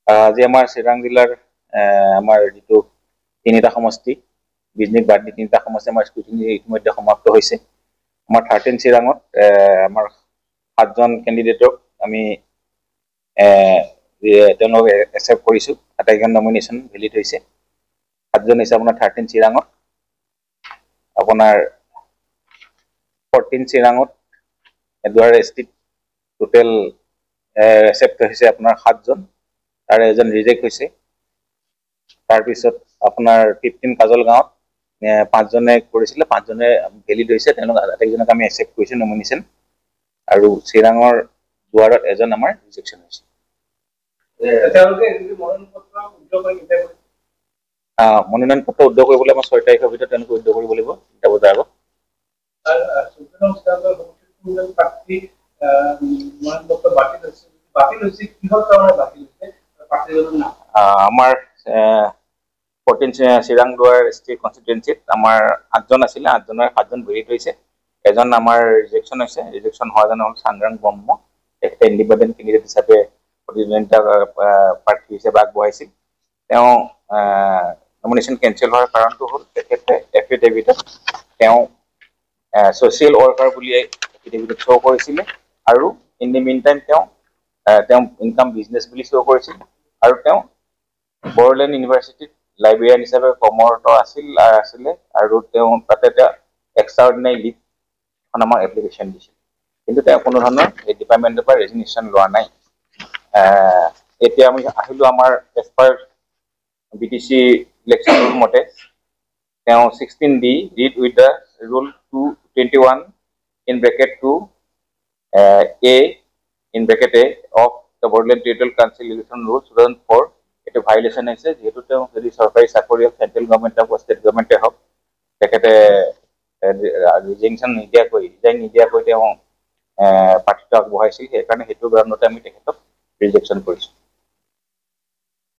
আজি আমাৰ চিৰাং জিলাৰ আমাৰ যিটো তিনিটা সমষ্টি বিজনিক বাদ দি তিনিটা সমষ্টি আমাৰ স্কুটিনি ইতিমধ্যে সমাপ্ত হৈছে। আমাৰ 13 চিৰাঙত আমাৰ 7জন কেণ্ডিডেটক আমি তেওঁলোকক একচেপ্ট কৰিছোঁ। 28খন নমিনেশ্যন ভেলিড হৈছে। 7জন হৈছে আপোনাৰ 13 চিৰাঙত, আপোনাৰ 14 চিৰাঙত এডুৱাৰ এছটিত টোটেল একচেপ্ট হৈছে আপোনাৰ 7জন, তাৰে এজন ৰিজেক্ট হৈছে। তাৰপিছত আপোনাৰ 15 কাজল গাঁৱত 5জনে কৰিছিলে, 5জনে ভেলিড হৈছে, তেওঁলোক আটাইকেইজনক আমি একচেপ্ট কৰিছোঁ নমিনেশ্যন। আৰু চিৰাঙৰ দুৱাৰত এজন আমাৰ ৰিজেকশ্যন হৈছে। মনোনয়ন পত্ৰ উদ্ধাৰ কৰিবলৈ আমাৰ 6 তাৰিখৰ ভিতৰত তেওঁলোকে উদ্ধাৰ কৰিব লাগিব 3টা বজাৰ আগত। আমাৰ 14 চিৰাং দুৱাৰ এছটি কনষ্টিটুৱেঞ্চিত আমাৰ 8জন আছিলে, 8জনৰ 7জন ভেলিড হৈছে, এজন আমাৰ ৰিজেকশ্যন হৈছে। ৰিজেকশ্যন হোৱাজন হ'ল চাংগ্ৰাং ব্ৰহ্ম, তেখেতে ইণ্ডিপেণ্ডেণ্ট কেণ্ডিডেট হিচাপে প্ৰতিদ্বন্দ্বিতা প্ৰাৰ্থী হিচাপে আগবঢ়াইছিল। তেওঁ নমিনেশ্যন কেঞ্চেল হোৱাৰ কাৰণটো হ'ল তেখেতে এফিডেভিটত তেওঁ ছ'চিয়েল ৱৰ্কাৰ বুলি এফিডেভিটত শ্ব' কৰিছিলে, আৰু ইন দি মিন টাইম তেওঁ ইনকাম বিজনেছ বুলি শ্ব' কৰিছিল, আৰু তেওঁ বড়োলেণ্ড ইউনিভাৰ্চিটিত লাইব্ৰেৰিয়ান হিচাপে কৰ্মৰত আছিলে, আৰু তেওঁ তাতে এক্সট্ৰাঅৰ্ডিনাৰী লিভ এখন আমাক এপ্লিকেশ্যন দিছিল। কিন্তু তেওঁ কোনো ধৰণৰ এই ডিপাৰ্টমেণ্টৰ পৰা ৰেজিগনেশ্যন লোৱা নাই। এতিয়া আমি আহিলোঁ আমাৰ as per BTC election rule মতে তেওঁ 16D read with the rule 221 in bracket 2 A in bracket A of the Boroland Territorial Council election rule 2004 এটো ভাইলেশ্যন হৈছে, যেহেতু তেওঁ যদি চৰকাৰী চাকৰি চেন্ট্ৰেল গভৰ্ণমেণ্টে হওক ষ্টেট গভৰ্ণমেণ্টে হওক তেখেতে ৰিজিগনেশ্যন নিদিয়াকৈ তেওঁ প্ৰাৰ্থিত্ব আগবঢ়াইছিল, সেইকাৰণে সেইটো কাৰণতে আমি তেখেতক ৰিজেকশ্যন কৰিছোঁ।